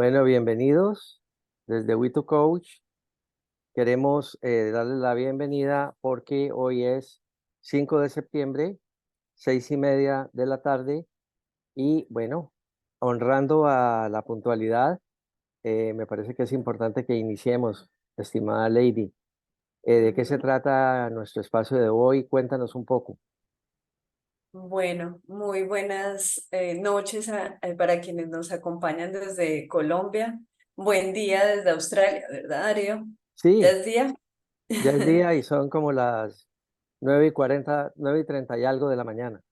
Bueno, bienvenidos desde We2Coach. Queremos darles la bienvenida porque hoy es 5 de septiembre, 6:30 de la tarde y bueno, honrando a la puntualidad, me parece que es importante que iniciemos, estimada Lady. ¿De qué se Ujú. trata nuestro espacio de hoy? Cuéntanos un poco. Bueno, muy buenas noches para quienes nos acompañan desde Colombia. Buen día desde Australia, ¿verdad, Darío? ¿Ya Sí, es día? ya es día y son como las 9:40, 9:30 y algo de la mañana.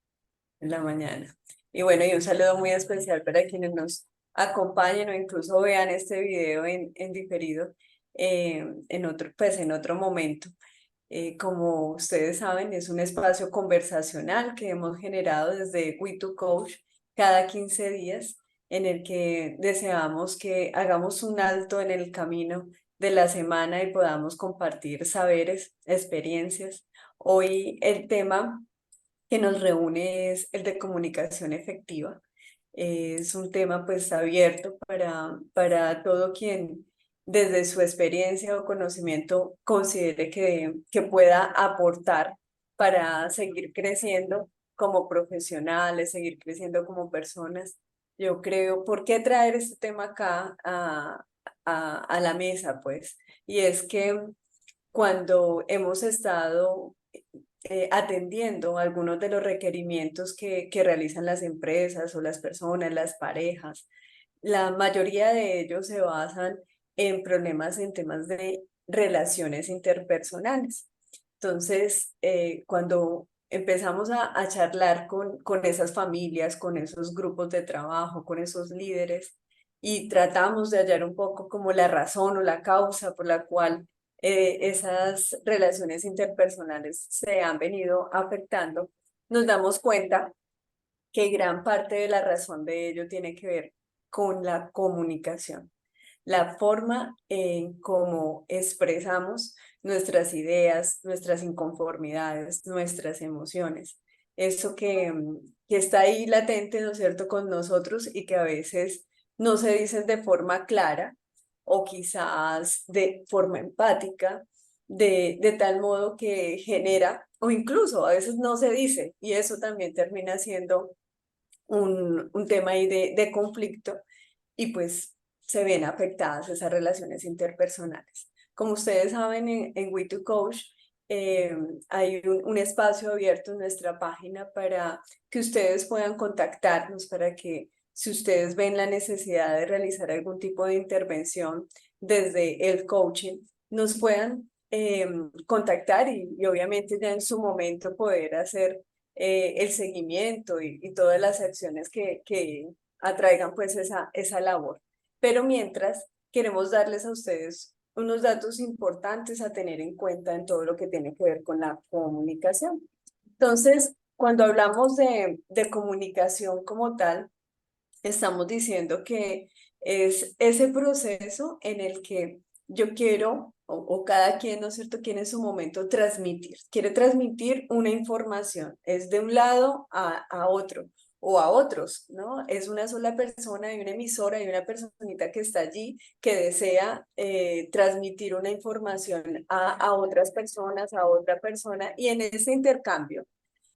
En la mañana. Y bueno, y un saludo muy especial para quienes nos acompañen o incluso vean este video en diferido en otro momento. Como ustedes saben, es un espacio conversacional que hemos generado desde We2Coach cada 15 días, en el que deseamos que hagamos un alto en el camino de la semana y podamos compartir saberes, experiencias. Hoy el tema que nos reúne es el de comunicación efectiva. Es un tema pues abierto para todo quien desde su experiencia o conocimiento considere que pueda aportar para seguir creciendo como profesionales, seguir creciendo como personas. Yo creo, ¿por qué traer este tema acá a la mesa? Pues, y es que cuando hemos estado atendiendo algunos de los requerimientos que realizan las empresas o las personas, las parejas. La mayoría de ellos se basan en problemas en temas de relaciones interpersonales. Entonces, cuando empezamos a charlar con esas familias, con esos grupos de trabajo, con esos líderes, y tratamos de hallar un poco como la razón o la causa por la cual esas relaciones interpersonales se han venido afectando, nos damos cuenta que gran parte de la razón de ello tiene que ver con la comunicación, la forma en cómo expresamos nuestras ideas, nuestras inconformidades, nuestras emociones. Eso que está ahí latente, ¿no es cierto?, con nosotros y que a veces no se dicen de forma clara o quizás de forma empática, de tal modo que genera, o incluso a veces no se dice, y eso también termina siendo un tema ahí de conflicto y pues se ven afectadas esas relaciones interpersonales. Como ustedes saben, en We2Coach hay un espacio abierto en nuestra página para que ustedes puedan contactarnos, para que si ustedes ven la necesidad de realizar algún tipo de intervención desde el coaching, nos puedan contactar y obviamente ya en su momento poder hacer el seguimiento y todas las acciones que atraigan pues esa labor. Pero mientras, queremos darles a ustedes unos datos importantes a tener en cuenta en todo lo que tiene que ver con la comunicación. Entonces, cuando hablamos de comunicación como tal, estamos diciendo que es ese proceso en el que yo quiero, o cada quien, ¿no es cierto?, quiere en su momento transmitir, quiere transmitir una información, es de un lado a otro o a otros, ¿no? Es una sola persona, hay una emisora, hay una personita que está allí que desea transmitir una información a otras personas, a otra persona, y en ese intercambio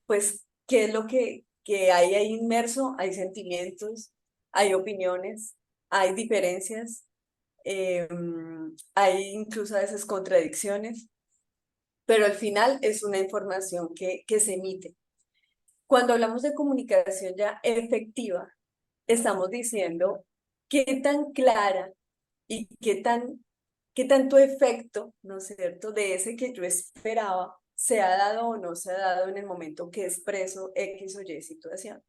pues, ¿qué es lo que hay ahí inmerso? Hay sentimientos, hay opiniones, hay diferencias, hay incluso a veces contradicciones, pero al final es una información que se emite. Cuando hablamos de comunicación ya efectiva, estamos diciendo qué tan clara y qué tanto efecto, ¿no es cierto?, de ese que yo esperaba se ha dado o no se ha dado en el momento que expreso X o Y situación.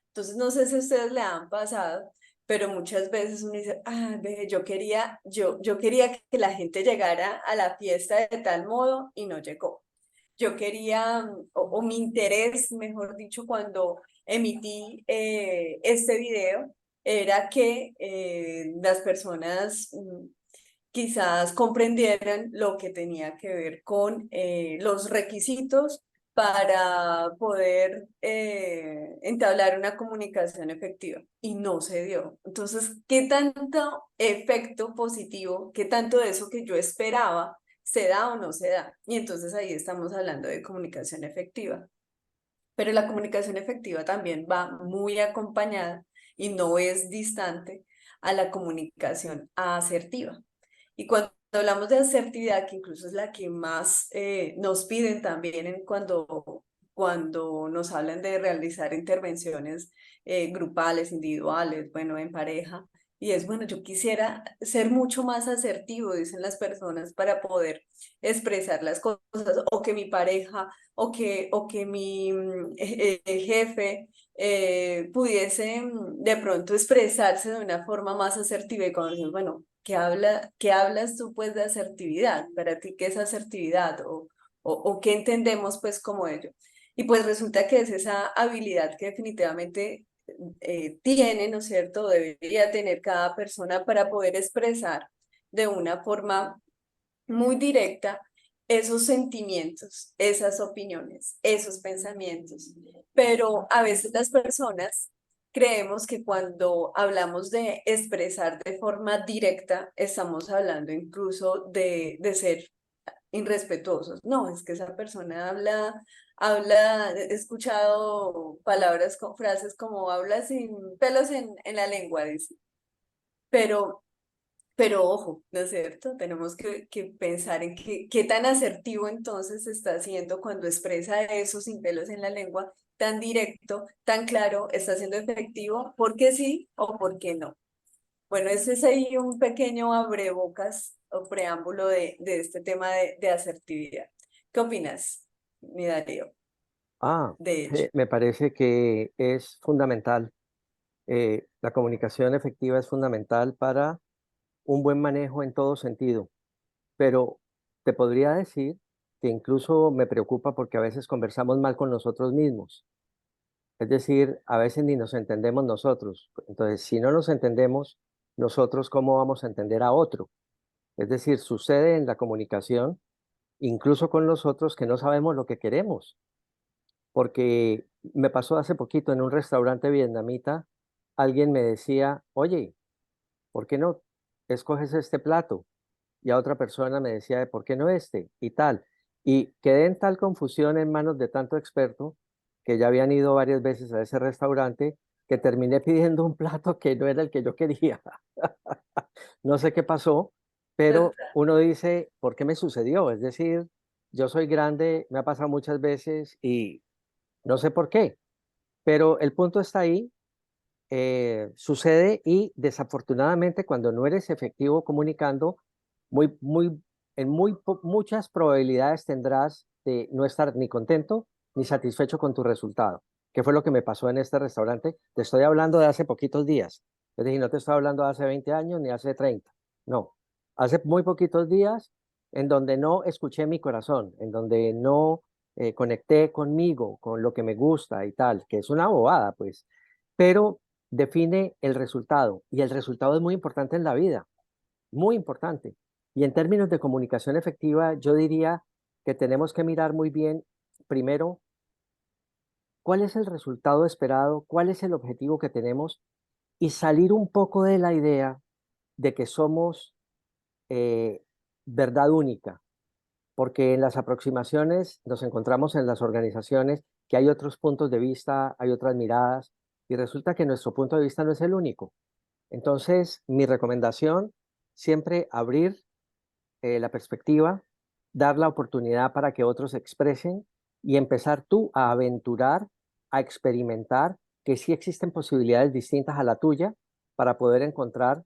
Entonces, no sé si a ustedes le han pasado, pero muchas veces uno dice, ah, ve, yo quería que la gente llegara a la fiesta de tal modo y no llegó. Yo quería, o mi interés, mejor dicho, cuando emití este video, era que las personas quizás comprendieran lo que tenía que ver con los requisitos para poder entablar una comunicación efectiva y no se dio. Entonces, ¿qué tanto efecto positivo, qué tanto de eso que yo esperaba se da o no se da? Y entonces ahí estamos hablando de comunicación efectiva. Pero la comunicación efectiva también va muy acompañada y no es distante a la comunicación asertiva. Y cuando hablamos de asertividad, que incluso es la que más nos piden también cuando nos hablan de realizar intervenciones grupales, individuales, bueno, en pareja, y es, bueno, yo quisiera ser mucho más asertivo, dicen las personas, para poder expresar las cosas, o que mi pareja, o que mi jefe pudiese de pronto expresarse de una forma más asertiva y cuando dices, bueno, ¿qué hablas tú pues de asertividad? ¿Para ti qué es asertividad? O qué entendemos pues como ello. Y pues resulta que es esa habilidad que definitivamente tiene, ¿no es cierto? Debería tener cada persona para poder expresar de una forma muy directa esos sentimientos, esas opiniones, esos pensamientos. Pero a veces las personas creemos que cuando hablamos de expresar de forma directa, estamos hablando incluso de ser irrespetuosos. No, es que esa persona he escuchado palabras con frases como habla sin pelos en la lengua, dice. Pero ojo, ¿no es cierto? Tenemos que pensar en qué tan asertivo entonces está haciendo cuando expresa eso sin pelos en la lengua, tan directo, tan claro, está siendo efectivo, ¿por qué sí o por qué no? Bueno, ese es ahí un pequeño abrebocas o preámbulo de este tema de asertividad. ¿Qué opinas, mi Darío? Ah, De hecho, me parece que es fundamental. La comunicación efectiva es fundamental para un buen manejo en todo sentido, pero te podría decir que incluso me preocupa porque a veces conversamos mal con nosotros mismos. Es decir, a veces ni nos entendemos nosotros. Entonces, si no nos entendemos nosotros, ¿cómo vamos a entender a otro? Es decir, sucede en la comunicación, incluso con nosotros, que no sabemos lo que queremos. Porque me pasó hace poquito en un restaurante vietnamita, alguien me decía, oye, ¿por qué no escoges este plato? Y a otra persona me decía, ¿por qué no este? Y tal. Y quedé en tal confusión en manos de tanto experto que ya habían ido varias veces a ese restaurante que terminé pidiendo un plato que no era el que yo quería. No sé qué pasó, pero uno dice, ¿por qué me sucedió? Es decir, yo soy grande, me ha pasado muchas veces y no sé por qué, pero el punto está ahí, sucede y desafortunadamente cuando no eres efectivo comunicando, muchas probabilidades tendrás de no estar ni contento ni satisfecho con tu resultado. ¿Qué fue lo que me pasó en este restaurante? Te estoy hablando de hace poquitos días. Es decir, no te estoy hablando de hace 20 años ni hace 30. No, hace muy poquitos días en donde no escuché mi corazón, en donde no conecté conmigo, con lo que me gusta y tal, que es una bobada, pues, pero define el resultado y el resultado es muy importante en la vida, muy importante. Y en términos de comunicación efectiva, yo diría que tenemos que mirar muy bien, primero, cuál es el resultado esperado, cuál es el objetivo que tenemos y salir un poco de la idea de que somos eh, verdad única, porque en las aproximaciones nos encontramos en las organizaciones que hay otros puntos de vista, hay otras miradas y resulta que nuestro punto de vista no es el único. Entonces, mi recomendación, siempre abrir la perspectiva, dar la oportunidad para que otros expresen y empezar tú a aventurar, a experimentar que sí existen posibilidades distintas a la tuya para poder encontrar,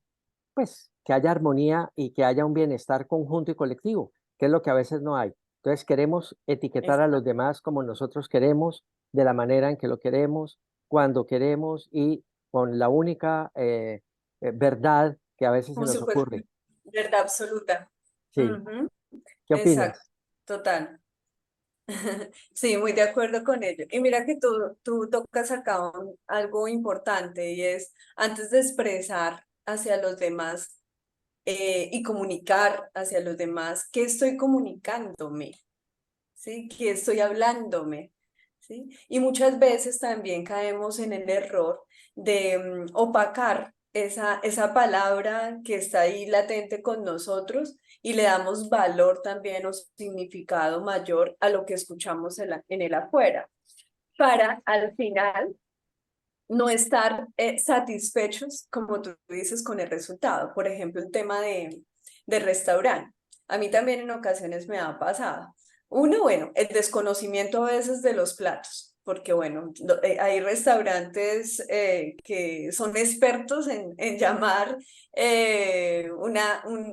pues, que haya armonía y que haya un bienestar conjunto y colectivo, que es lo que a veces no hay. Entonces queremos etiquetar a los exacto. demás como nosotros queremos, de la manera en que lo queremos, cuando queremos y con la única verdad que a veces se Como nos si fuese ocurre. verdad absoluta. Sí, Ujú, ¿qué exacto, opinas? total. Sí, muy de acuerdo con ello. Y mira que tú tocas acá algo importante y es antes de expresar hacia los demás y comunicar hacia los demás, ¿qué estoy comunicándome? ¿sí? Que estoy hablándome, ¿sí? Y muchas veces también caemos en el error de opacar esa palabra que está ahí latente con nosotros y le damos valor también o significado mayor a lo que escuchamos en el afuera, para al final no estar satisfechos, como tú dices, con el resultado. Por ejemplo, el tema de restaurante. A mí también en ocasiones me ha pasado. Uno, bueno, el desconocimiento a veces de los platos, porque bueno, hay restaurantes que son expertos en llamar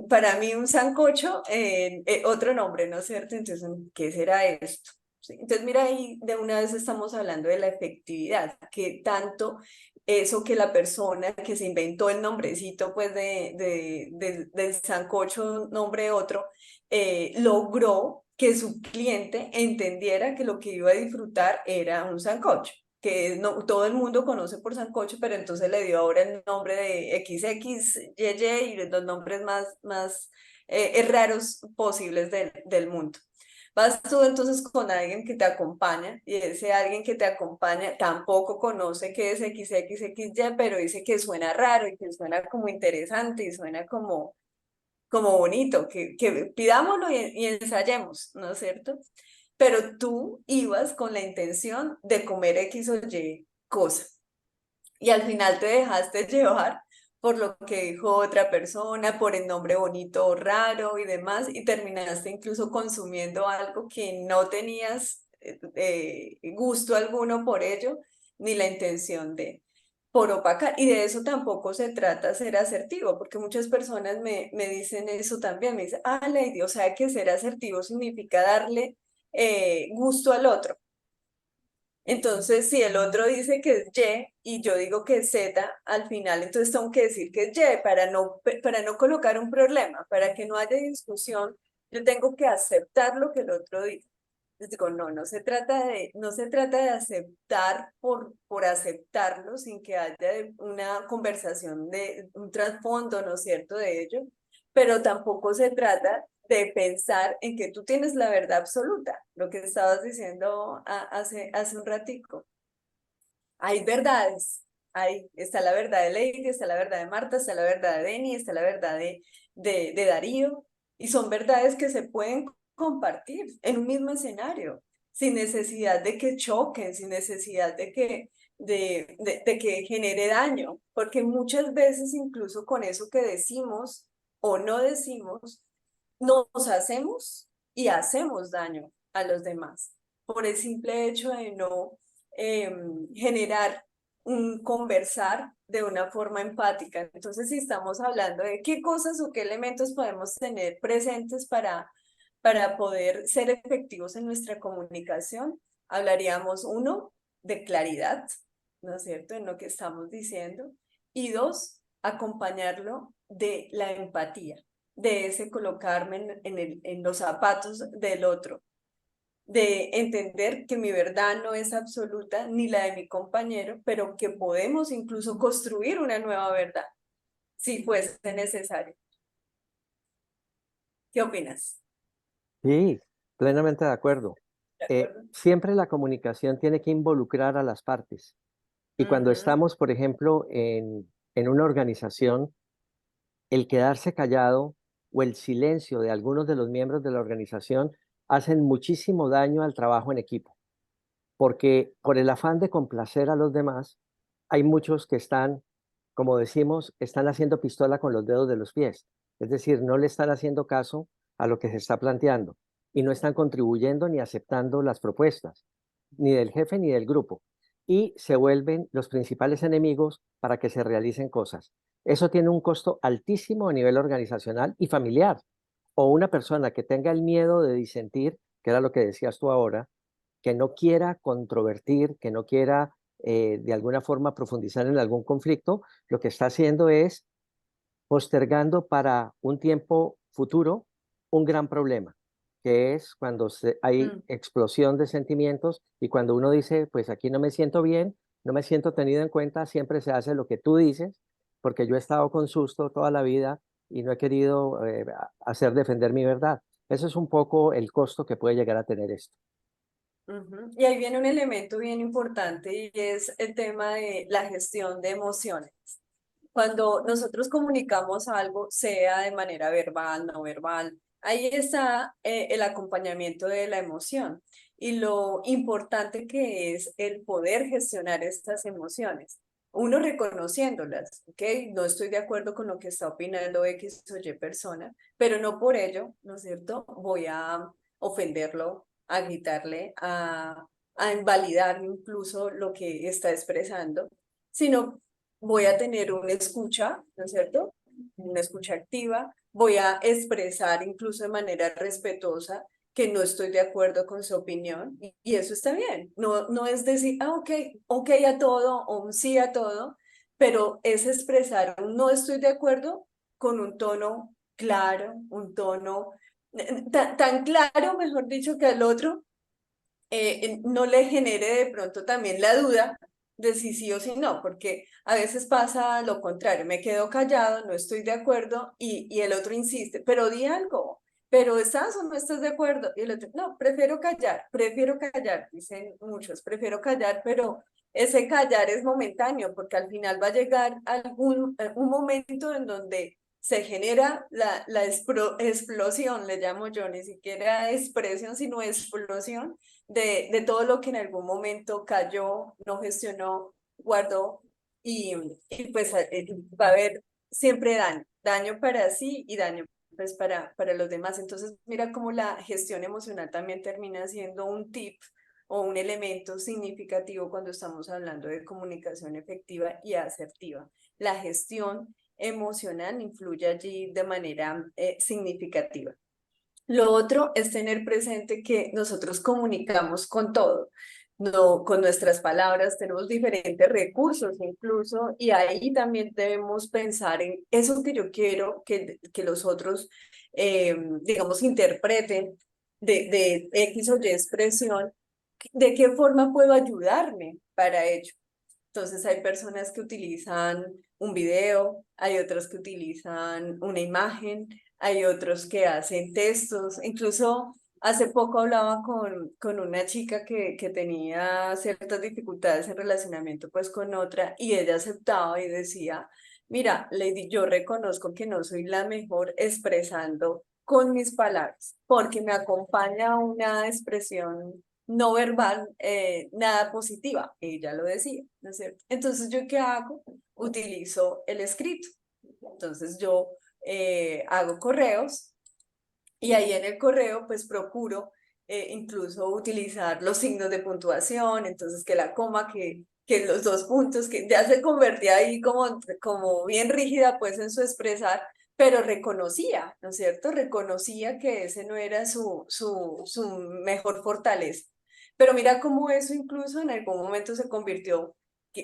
para mí un sancocho otro nombre, ¿no es cierto? Entonces, ¿qué será esto? Sí, entonces, mira, ahí de una vez estamos hablando de la efectividad, que tanto eso que la persona que se inventó el nombrecito pues del sancocho, nombre otro, logró que su cliente entendiera que lo que iba a disfrutar era un sancocho, que no, todo el mundo conoce por sancocho, pero entonces le dio ahora el nombre de XXYY y los nombres más raros posibles del mundo. Vas tú entonces con alguien que te acompaña y ese alguien que te acompaña tampoco conoce qué es XXXY, pero dice que suena raro y que suena como interesante y suena como bonito, que pidámoslo y ensayemos, ¿no es cierto? Pero tú ibas con la intención de comer X o Y cosa y al final te dejaste llevar por lo que dijo otra persona, por el nombre bonito o raro y demás, y terminaste incluso consumiendo algo que no tenías gusto alguno por ello, ni la intención de, por opacar. Y de eso tampoco se trata ser asertivo, porque muchas personas me dicen eso también, me dicen, ah, Lady, o sea que ser asertivo significa darle gusto al otro. Entonces, si el otro dice que es Y y yo digo que es Z, al final entonces tengo que decir que es Y para no colocar un problema, para que no haya discusión, yo tengo que aceptar lo que el otro dice. Les digo, no, no se trata de aceptar por aceptarlo sin que haya una conversación de un trasfondo, ¿no es cierto?, de ello, pero tampoco se trata de pensar en que tú tienes la verdad absoluta, lo que estabas diciendo hace un ratico. Hay verdades, está la verdad de Lady, está la verdad de Marta, está la verdad de Denny, está la verdad de Darío, y son verdades que se pueden compartir en un mismo escenario, sin necesidad de que choquen, sin necesidad de que genere daño, porque muchas veces incluso con eso que decimos o no decimos, nos hacemos y hacemos daño a los demás por el simple hecho de no generar un conversar de una forma empática. Entonces, si estamos hablando de qué cosas o qué elementos podemos tener presentes para poder ser efectivos en nuestra comunicación, hablaríamos uno, de claridad, ¿no es cierto?, en lo que estamos diciendo, y dos, acompañarlo de la empatía, de ese colocarme en los zapatos del otro, de entender que mi verdad no es absoluta ni la de mi compañero, pero que podemos incluso construir una nueva verdad, si fuese necesario. ¿Qué opinas? Sí, plenamente de acuerdo. ¿De acuerdo? Siempre la comunicación tiene que involucrar a las partes. Y cuando Ujú, estamos, por ejemplo, en una organización, el quedarse callado o el silencio de algunos de los miembros de la organización hacen muchísimo daño al trabajo en equipo, porque por el afán de complacer a los demás, hay muchos que están, como decimos, están haciendo pistola con los dedos de los pies. Es decir, no le están haciendo caso a lo que se está planteando y no están contribuyendo ni aceptando las propuestas, ni del jefe ni del grupo. Y se vuelven los principales enemigos para que se realicen cosas. Eso tiene un costo altísimo a nivel organizacional y familiar. O una persona que tenga el miedo de disentir, que era lo que decías tú ahora, que no quiera controvertir, que no quiera de alguna forma profundizar en algún conflicto, lo que está haciendo es postergando para un tiempo futuro un gran problema, que es cuando hay mm, explosión de sentimientos y cuando uno dice, pues aquí no me siento bien, no me siento tenido en cuenta, siempre se hace lo que tú dices, porque yo he estado con susto toda la vida y no he querido hacer defender mi verdad. Ese es un poco el costo que puede llegar a tener esto. Ujú. Y ahí viene un elemento bien importante y es el tema de la gestión de emociones. Cuando nosotros comunicamos algo, sea de manera verbal, no verbal, ahí está el acompañamiento de la emoción y lo importante que es el poder gestionar estas emociones. Uno reconociéndolas, ¿ok? No estoy de acuerdo con lo que está opinando X o Y persona, pero no por ello, ¿no es cierto? Voy a ofenderlo, a gritarle, a invalidar incluso lo que está expresando, sino voy a tener una escucha, ¿no es cierto? Una escucha activa, voy a expresar incluso de manera respetuosa que no estoy de acuerdo con su opinión y eso está bien. No, no es decir, ok, ok a todo o un sí a todo, pero es expresar un no estoy de acuerdo con un tono claro, un tono tan claro, mejor dicho, que al otro no le genere de pronto también la duda de si sí o si no, porque a veces pasa lo contrario, me quedo callado, no estoy de acuerdo y el otro insiste, pero di algo, pero ¿estás o no estás de acuerdo? Y el otro, no, prefiero callar, dicen muchos, prefiero callar, pero ese callar es momentáneo, porque al final va a llegar un momento en donde se genera la explosión, le llamo yo, ni siquiera expresión, sino explosión de todo lo que en algún momento cayó, no gestionó, guardó y pues va a haber siempre daño, daño para sí y daño pues para los demás. Entonces mira cómo la gestión emocional también termina siendo un tip o un elemento significativo cuando estamos hablando de comunicación efectiva y asertiva. La gestión emocional influye allí de manera significativa. Lo otro es tener presente que nosotros comunicamos con todo, no, con nuestras palabras, tenemos diferentes recursos incluso, y ahí también debemos pensar en eso que yo quiero que los otros, digamos, interpreten de X o Y expresión, de qué forma puedo ayudarme para ello. Entonces hay personas que utilizan un video, hay otros que utilizan una imagen, hay otros que hacen textos. Incluso hace poco hablaba con una chica que tenía ciertas dificultades en relacionamiento pues con otra y ella aceptaba y decía, mira, Lady, yo reconozco que no soy la mejor expresando con mis palabras, porque me acompaña una expresión no verbal, nada positiva, ella lo decía, ¿no es cierto? Entonces, ¿yo qué hago? Utilizo el escrito. Entonces, yo hago correos y ahí en el correo, pues procuro incluso utilizar los signos de puntuación, entonces que la coma, que los dos puntos, que ya se convertía ahí como bien rígida pues en su expresar, pero reconocía, ¿no es cierto? Reconocía que ese no era su mejor fortaleza. Pero mira cómo eso incluso en algún momento se convirtió,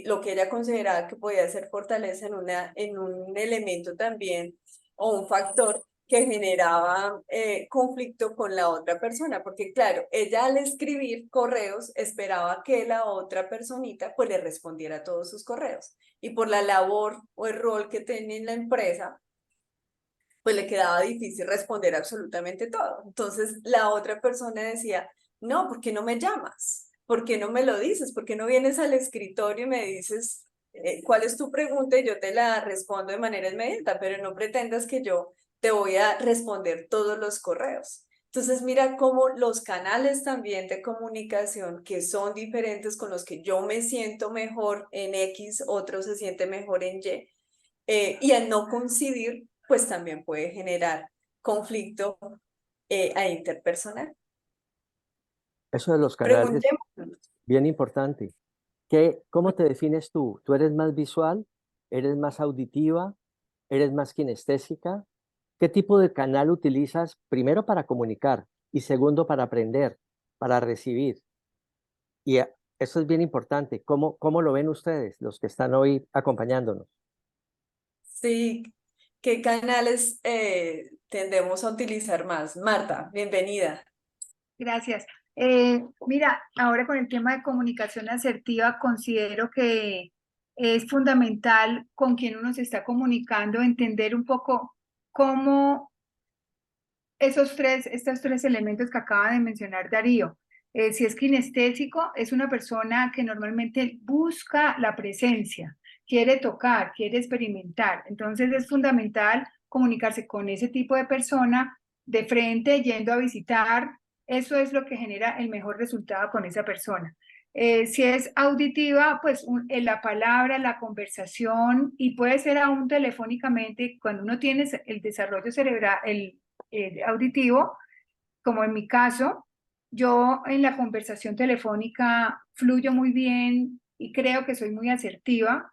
lo que ella consideraba que podía ser fortaleza en un elemento también o un factor que generaba conflicto con la otra persona, porque claro, ella al escribir correos esperaba que la otra personita pues le respondiera a todos sus correos y por la labor o el rol que tenía en la empresa, pues le quedaba difícil responder absolutamente todo. Entonces la otra persona decía, no, ¿por qué no me llamas? ¿Por qué no me lo dices? ¿Por qué no vienes al escritorio y me dices cuál es tu pregunta y yo te la respondo de manera inmediata? Pero no pretendas que yo te voy a responder todos los correos. Entonces mira cómo los canales también de comunicación que son diferentes con los que yo me siento mejor en X, otro se siente mejor en Y, y al no coincidir, pues también puede generar conflicto a interpersonal. Eso de los canales es Preguntémonos. bien importante. ¿Cómo te defines tú? ¿Tú eres más visual? ¿Eres más auditiva? ¿Eres más kinestésica? ¿Qué tipo de canal utilizas primero para comunicar y segundo para aprender, para recibir? Y eso es bien importante. ¿Cómo lo ven ustedes, los que están hoy acompañándonos? Sí, ¿qué canales tendemos a utilizar más? Marta, bienvenida. Gracias. Mira, ahora con el tema de comunicación asertiva, considero que es fundamental con quien uno se está comunicando entender un poco cómo estos tres elementos que acaba de mencionar Darío. Si es kinestésico, es una persona que normalmente busca la presencia, quiere tocar, quiere experimentar. Entonces es fundamental comunicarse con ese tipo de persona de frente, yendo a visitar. Eso es lo que genera el mejor resultado con esa persona. Si es auditiva, pues la palabra, la conversación, y puede ser aún telefónicamente, cuando uno tiene el desarrollo cerebral, auditivo, como en mi caso, yo en la conversación telefónica fluyo muy bien y creo que soy muy asertiva,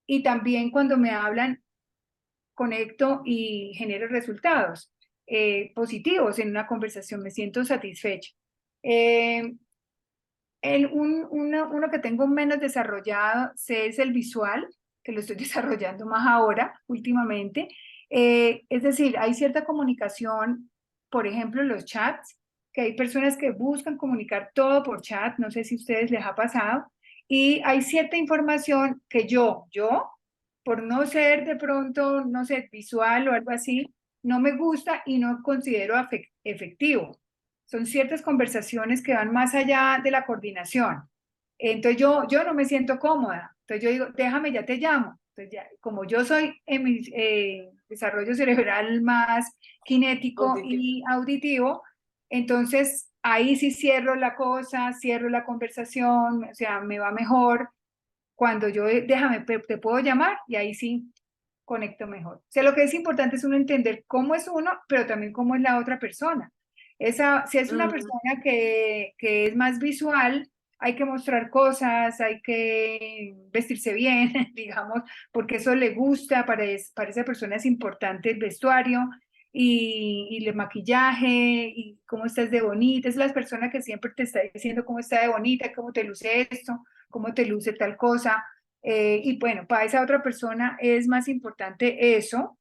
y también cuando me hablan conecto y genero resultados positivos en una conversación, me siento satisfecha. Eh, uno que tengo menos desarrollado es el visual, que lo estoy desarrollando más ahora, últimamente. Es decir, hay cierta comunicación, por ejemplo, en los chats, que hay personas que buscan comunicar todo por chat, no sé si a ustedes les ha pasado, y hay cierta información que yo, por no ser de pronto, no sé, visual o algo así, no me gusta y no considero efectivo. Son ciertas conversaciones que van más allá de la coordinación. Entonces yo no me siento cómoda. Entonces yo digo, déjame, ya te llamo. Entonces ya, como yo soy en mi desarrollo cerebral más kinético Auditivo. y auditivo, entonces ahí sí cierro la cosa, cierro la conversación, o sea, me va mejor cuando yo, déjame, te puedo llamar, y ahí sí conecto mejor. O sea, lo que es importante es uno entender cómo es uno, pero también cómo es la otra persona. Si es una Mm, persona que es más visual, hay que mostrar cosas, hay que vestirse bien, digamos, porque eso le gusta, para esa persona es importante el vestuario y el maquillaje y cómo estás de bonita. Es la persona que siempre te está diciendo cómo está de bonita, cómo te luce esto, cómo te luce tal cosa. Y bueno, para esa otra persona es más importante eso.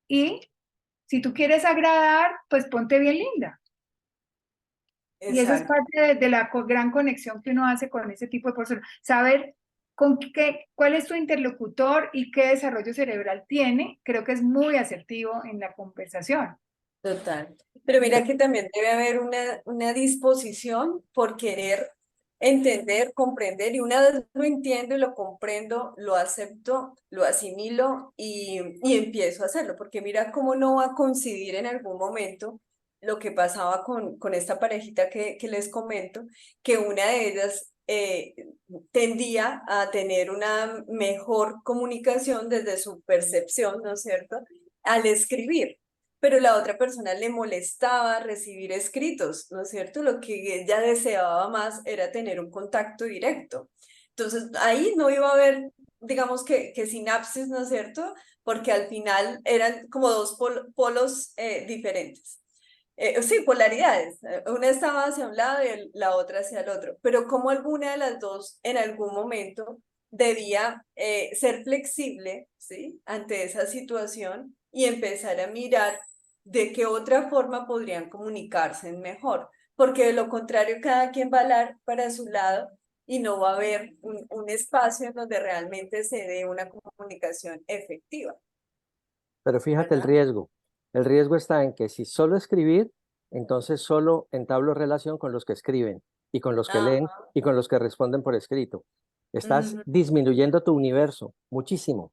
Y si tú quieres agradar, pues ponte bien linda. Y eso es exacto. parte de la gran conexión que uno hace con ese tipo de personas. Saber cuál es tu interlocutor y qué desarrollo cerebral tiene, creo que es muy asertivo en la conversación. Total. Pero mira que también debe haber una disposición por querer entender, comprender, y una vez lo entiendo y lo comprendo, lo acepto, lo asimilo y empiezo a hacerlo, porque mira cómo no va a coincidir en algún momento lo que pasaba con esta parejita que les comento, que una de ellas tendía a tener una mejor comunicación desde su percepción, ¿no es cierto?, al escribir, pero la otra persona le molestaba recibir escritos, ¿no es cierto? Lo que ella deseaba más era tener un contacto directo. Entonces, ahí no iba a haber, digamos que sinapsis, ¿no es cierto? Porque al final eran como dos polos diferentes. Sí, polaridades. Una estaba hacia un lado y la otra hacia el otro. Pero como alguna de las dos en algún momento debía ser flexible, ¿sí?, ante esa situación y empezar a mirar de qué otra forma podrían comunicarse mejor, porque de lo contrario cada quien va a hablar para su lado y no va a haber un espacio en donde realmente se dé una comunicación efectiva, Pero fíjate el ¿verdad? riesgo. El riesgo está en que si solo escribir, entonces solo entablo relación con los que escriben y con los que leen Ajá. y con los que responden por escrito. Estás Ujú. disminuyendo tu universo muchísimo.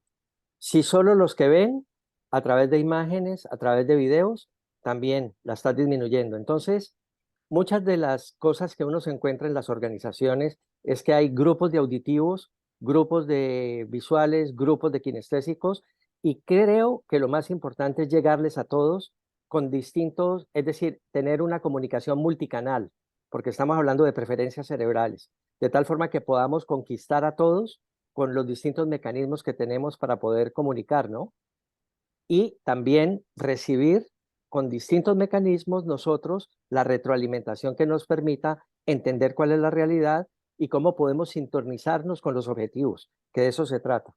Si solo los que ven a través de imágenes, a través de videos, también la estás disminuyendo. Entonces, muchas de las cosas que uno se encuentra en las organizaciones es que hay grupos de auditivos, grupos de visuales, grupos de kinestésicos, y creo que lo más importante es llegarles a todos con distintos, es decir, tener una comunicación multicanal, porque estamos hablando de preferencias cerebrales, de tal forma que podamos conquistar a todos con los distintos mecanismos que tenemos para poder comunicar, ¿no? Y también recibir con distintos mecanismos nosotros la retroalimentación que nos permita entender cuál es la realidad y cómo podemos sintonizarnos con los objetivos, que de eso se trata.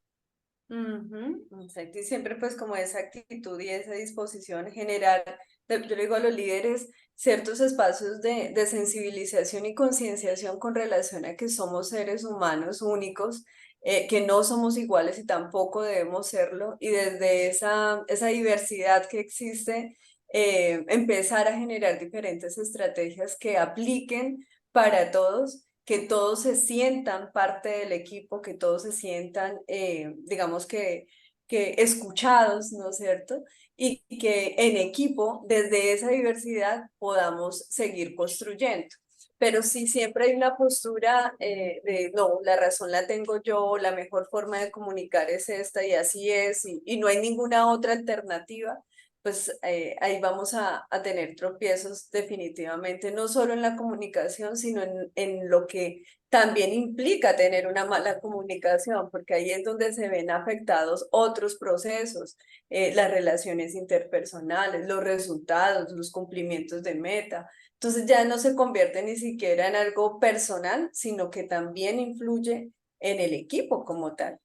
Ujú, exacto, y siempre pues como esa actitud y esa disposición generar, yo le digo a los líderes, ciertos espacios de sensibilización y concienciación con relación a que somos seres humanos únicos, que no somos iguales y tampoco debemos serlo, y desde esa diversidad que existe, empezar a generar diferentes estrategias que apliquen para todos, que todos se sientan parte del equipo, que todos se sientan, digamos que escuchados, ¿no es cierto? Y que en equipo, desde esa diversidad, podamos seguir construyendo. Pero sí, siempre hay una postura de, no, la razón la tengo yo, la mejor forma de comunicar es esta y así es, y no hay ninguna otra alternativa, pues ahí vamos a tener tropiezos definitivamente, no solo en la comunicación, sino en lo que también implica tener una mala comunicación, porque ahí es donde se ven afectados otros procesos, las relaciones interpersonales, los resultados, los cumplimientos de meta. Entonces ya no se convierte ni siquiera en algo personal, sino que también influye en el equipo como tal.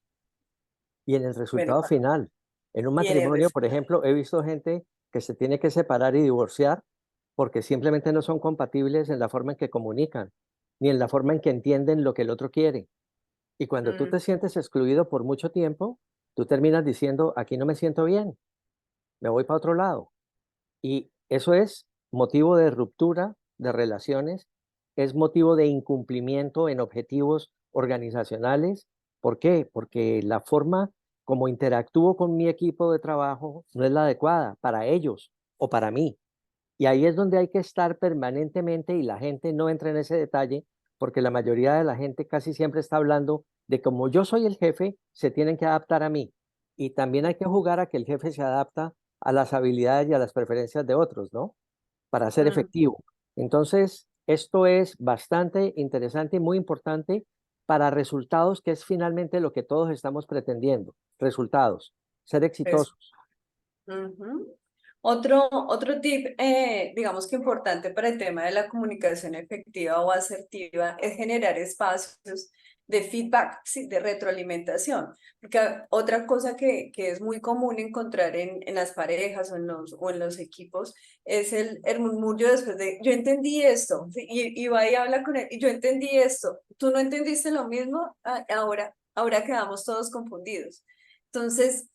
Y en el Bueno, resultado final. En un y en el matrimonio, por resultado. ejemplo, he visto gente que se tiene que separar y divorciar porque simplemente no son compatibles en la forma en que comunican, ni en la forma en que entienden lo que el otro quiere. Y cuando tú te sientes excluido por mucho tiempo, tú terminas diciendo, aquí no me siento bien, me voy para otro lado. Y eso es motivo de ruptura de relaciones, es motivo de incumplimiento en objetivos organizacionales. ¿Por qué? Porque la forma como interactúo con mi equipo de trabajo no es la adecuada para ellos o para mí. Y ahí es donde hay que estar permanentemente y la gente no entra en ese detalle porque la mayoría de la gente casi siempre está hablando de como yo soy el jefe, se tienen que adaptar a mí. Y también hay que jugar a que el jefe se adapta a las habilidades y a las preferencias de otros, ¿no? Para ser Mm, efectivo. Entonces, esto es bastante interesante y muy importante para resultados, que es finalmente lo que todos estamos pretendiendo. Resultados, ser eso. exitosos. Ujú. Otro tip, digamos que importante para el tema de la comunicación efectiva o asertiva es generar espacios de feedback, sí, de retroalimentación. Porque otra cosa que es muy común encontrar en las parejas o en los equipos es el murmullo después de, yo entendí esto, ¿sí? Y va y habla con él, y yo entendí esto, tú no entendiste lo mismo. Ah, ahora quedamos todos confundidos. Entonces,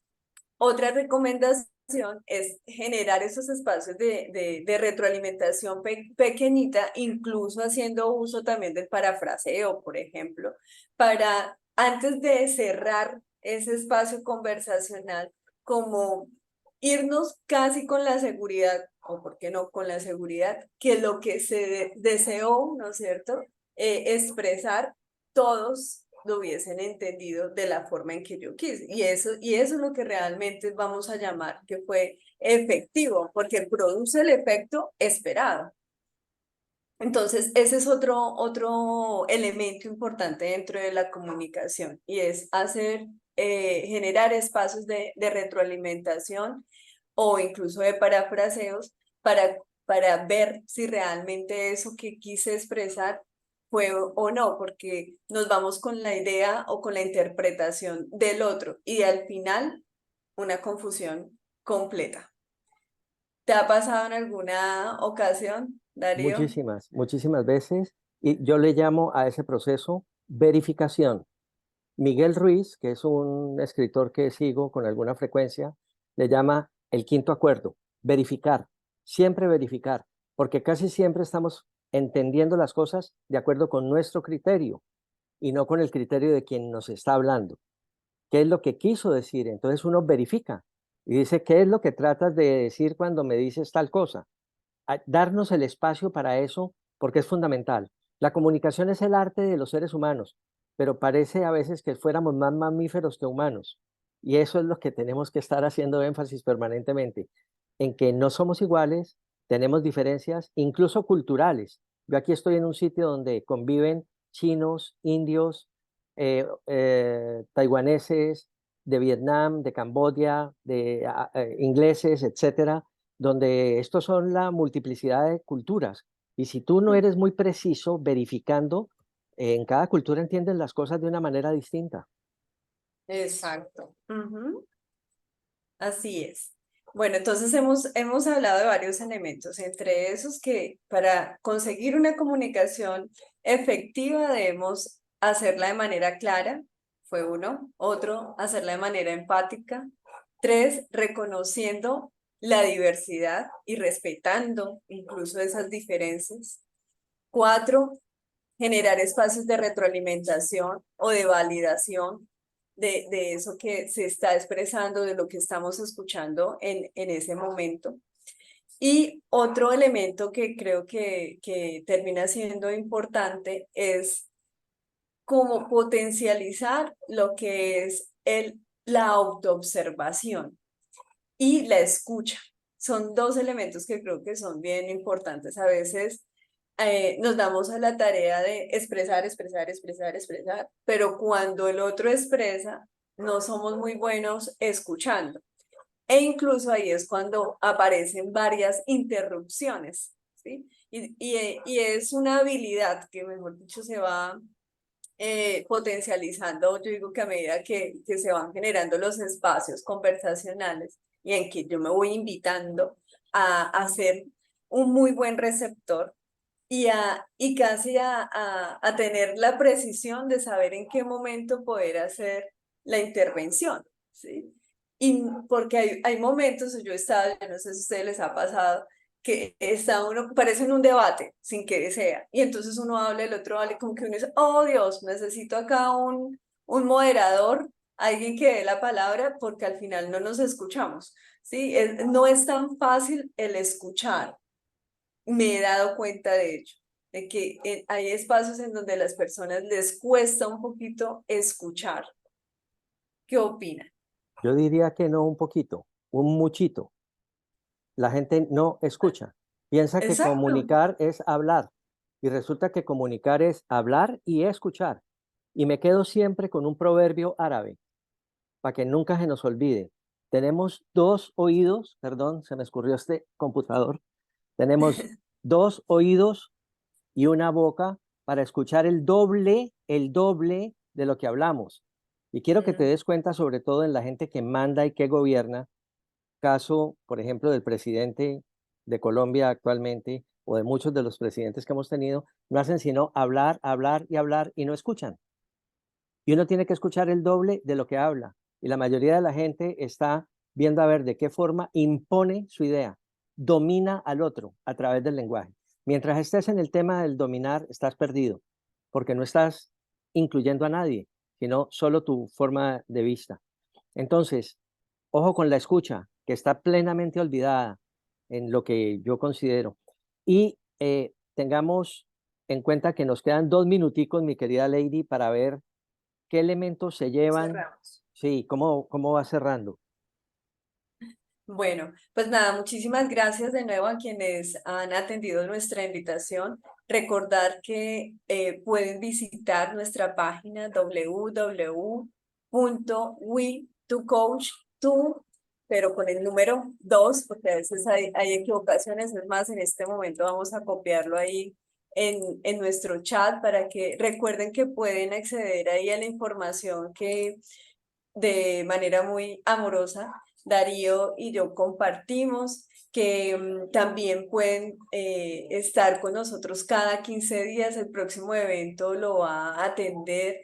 otra recomendación es generar esos espacios de retroalimentación pequeñita, incluso haciendo uso también del parafraseo, por ejemplo, para antes de cerrar ese espacio conversacional, como irnos casi con la seguridad, o por qué no con la seguridad, que lo que se deseó, ¿no es cierto?, expresar todos lo hubiesen entendido de la forma en que yo quise. Y eso es lo que realmente vamos a llamar que fue efectivo, porque produce el efecto esperado. Entonces, ese es otro elemento importante dentro de la comunicación y es generar espacios de retroalimentación o incluso de parafraseos para ver si realmente eso que quise expresar fue o no, porque nos vamos con la idea o con la interpretación del otro y al final una confusión completa. ¿Te ha pasado en alguna ocasión, Darío? Muchísimas, muchísimas veces. Y yo le llamo a ese proceso verificación. Miguel Ruiz, que es un escritor que sigo con alguna frecuencia, le llama el quinto acuerdo, verificar, siempre verificar, porque casi siempre estamos entendiendo las cosas de acuerdo con nuestro criterio y no con el criterio de quien nos está hablando. ¿Qué es lo que quiso decir? Entonces uno verifica y dice, ¿qué es lo que tratas de decir cuando me dices tal cosa? Darnos el espacio para eso, porque es fundamental. La comunicación es el arte de los seres humanos, pero parece a veces que fuéramos más mamíferos que humanos. Y eso es lo que tenemos que estar haciendo énfasis permanentemente, en que no somos iguales, tenemos diferencias, incluso culturales. Yo aquí estoy en un sitio donde conviven chinos, indios, taiwaneses, de Vietnam, de Camboya, de ingleses, etcétera, donde estos son la multiplicidad de culturas. Y si tú no eres muy preciso verificando, en cada cultura entienden las cosas de una manera distinta. Exacto. Ujú. Así es. Bueno, entonces hemos hablado de varios elementos, entre esos que para conseguir una comunicación efectiva debemos hacerla de manera clara, fue uno. Otro, hacerla de manera empática. Tres, reconociendo la diversidad y respetando incluso esas diferencias. 4, generar espacios de retroalimentación o de validación de eso que se está expresando, de lo que estamos escuchando en ese momento. Y otro elemento que creo que termina siendo importante es como potencializar lo que es la autoobservación y la escucha. Son dos elementos que creo que son bien importantes. A veces nos damos a la tarea de expresar, expresar, expresar, expresar, pero cuando el otro expresa, no somos muy buenos escuchando. E incluso ahí es cuando aparecen varias interrupciones, ¿sí? Y es una habilidad que, mejor dicho, se va potencializando. Yo digo que a medida que se van generando los espacios conversacionales y en que yo me voy invitando a ser un muy buen receptor y casi a tener la precisión de saber en qué momento poder hacer la intervención, ¿sí? Y porque hay momentos, yo he estado, yo no sé si a ustedes les ha pasado, que está uno, parece en un debate, sin que desea, y entonces uno habla, el otro habla, y como que uno dice, oh Dios, necesito acá un moderador, alguien que dé la palabra, porque al final no nos escuchamos, ¿sí? No es tan fácil el escuchar, me he dado cuenta de ello, de que hay espacios en donde a las personas les cuesta un poquito escuchar. ¿Qué opinan? Yo diría que no un poquito, un muchito. La gente no escucha. Piensa que Exacto. comunicar es hablar y resulta que comunicar es hablar y escuchar. Y me quedo siempre con un proverbio árabe para que nunca se nos olvide. Tenemos dos oídos, perdón, se me escurrió este computador. Tenemos dos oídos y una boca para escuchar el doble de lo que hablamos. Y quiero que te des cuenta, sobre todo en la gente que manda y que gobierna, caso, por ejemplo, del presidente de Colombia actualmente o de muchos de los presidentes que hemos tenido, no hacen sino hablar, hablar y hablar y no escuchan. Y uno tiene que escuchar el doble de lo que habla. Y la mayoría de la gente está viendo a ver de qué forma impone su idea, domina al otro a través del lenguaje. Mientras estés en el tema del dominar, estás perdido, porque no estás incluyendo a nadie, sino solo tu forma de vista. Entonces, ojo con la escucha, que está plenamente olvidada en lo que yo considero. Y tengamos en cuenta que nos quedan 2 minuticos, mi querida Lady, para ver qué elementos se llevan. Cerramos. Sí, cómo va cerrando. Bueno, pues nada, muchísimas gracias de nuevo a quienes han atendido nuestra invitación. Recordar que pueden visitar nuestra página www.we2coach2, pero con el número 2, porque a veces hay equivocaciones. Es más, en este momento vamos a copiarlo ahí en nuestro chat para que recuerden que pueden acceder ahí a la información que de manera muy amorosa Darío y yo compartimos, que también pueden estar con nosotros cada 15 días. El próximo evento lo va a atender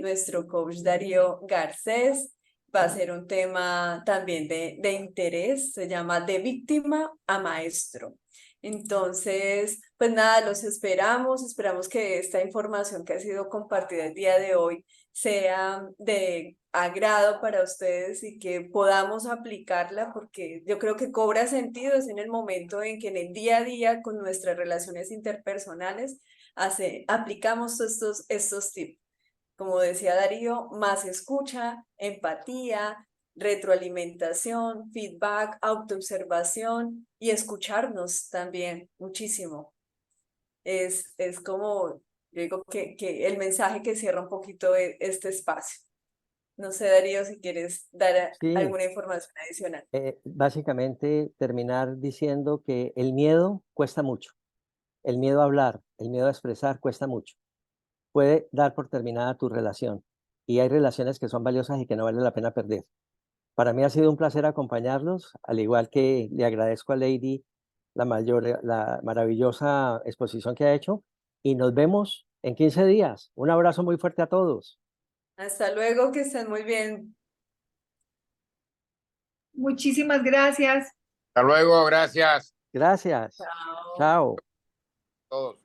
nuestro coach Darío Garcés. Va a ser un tema también de interés, se llama De víctima a maestro. Entonces, pues nada, los esperamos que esta información que ha sido compartida el día de hoy sea de agrado para ustedes y que podamos aplicarla, porque yo creo que cobra sentido es en el momento en que en el día a día con nuestras relaciones interpersonales aplicamos estos tips. Como decía Darío, más escucha, empatía, retroalimentación, feedback, autoobservación y escucharnos también muchísimo. Es como, yo digo que el mensaje que cierra un poquito este espacio. No sé, Darío, si quieres dar Sí, alguna información adicional. básicamente terminar diciendo que el miedo cuesta mucho. El miedo a hablar, el miedo a expresar cuesta mucho. Puede dar por terminada tu relación. Y hay relaciones que son valiosas y que no vale la pena perder. Para mí ha sido un placer acompañarlos, al igual que le agradezco a Lady la maravillosa exposición que ha hecho. Y nos vemos en 15 días. Un abrazo muy fuerte a todos. Hasta luego, que estén muy bien. Muchísimas gracias. Hasta luego, gracias Gracias. Chao. Chao. a todos.